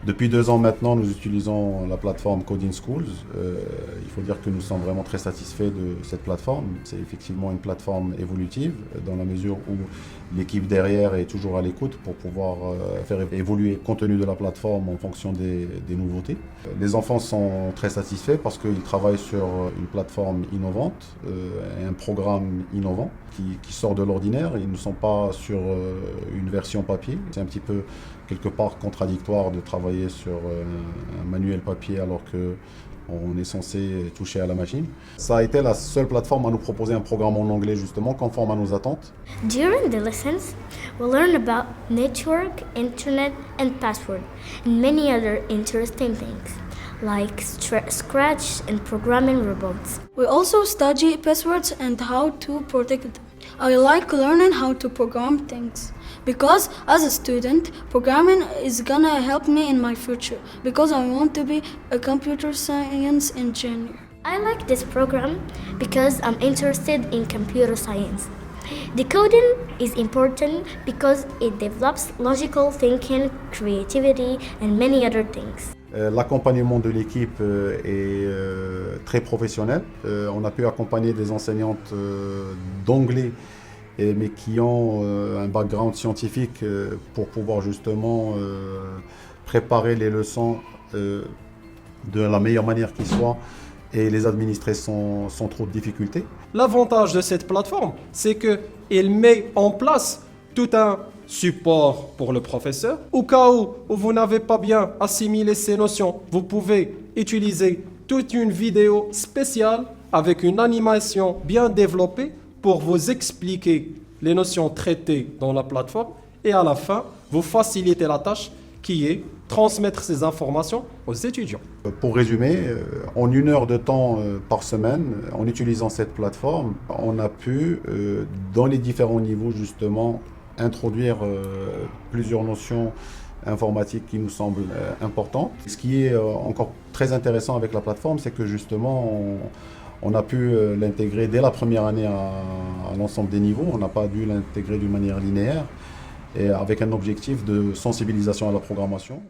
Depuis 2 ans maintenant, nous utilisons la plateforme Coding Schools. Il faut dire que nous sommes vraiment très satisfaits de cette plateforme. C'est effectivement une plateforme évolutive dans la mesure où l'équipe derrière est toujours à l'écoute pour pouvoir faire évoluer le contenu de la plateforme en fonction des nouveautés. Les enfants sont très satisfaits parce qu'ils travaillent sur une plateforme innovante et un programme innovant qui sort de l'ordinaire. Ils ne sont pas sur une version papier. C'est un petit peu quelque part contradictoire de travailler sur un manuel papier alors qu'on est censé toucher à la machine. Ça a été la seule plateforme à nous proposer un programme en anglais justement conforme à nos attentes. During the lessons, we learn about network, internet, and password, and many other interesting things, like Scratch and programming robots. We also study passwords and how to protect them. I like learning how to program things because as a student, programming is gonna help me in my future because I want to be a computer science engineer. I like this program because I'm interested in computer science. Decoding is important because it develops logical thinking, creativity, and many other things. L'accompagnement de l'équipe est très professionnel. On a pu accompagner des enseignantes d'anglais, mais qui ont un background scientifique pour pouvoir justement préparer les leçons de la meilleure manière qui soit et les administrer sans trop de difficultés. L'avantage de cette plateforme, c'est qu'elle met en place tout un support pour le professeur. Au cas où vous n'avez pas bien assimilé ces notions, vous pouvez utiliser toute une vidéo spéciale avec une animation bien développée pour vous expliquer les notions traitées dans la plateforme et à la fin, vous faciliter la tâche qui est transmettre ces informations aux étudiants. Pour résumer, en 1 heure de temps par semaine, en utilisant cette plateforme, on a pu, dans les différents niveaux justement, introduire plusieurs notions informatiques qui nous semblent importantes. Ce qui est encore très intéressant avec la plateforme, c'est que justement, on a pu l'intégrer dès la première année à l'ensemble des niveaux. On n'a pas dû l'intégrer d'une manière linéaire et avec un objectif de sensibilisation à la programmation.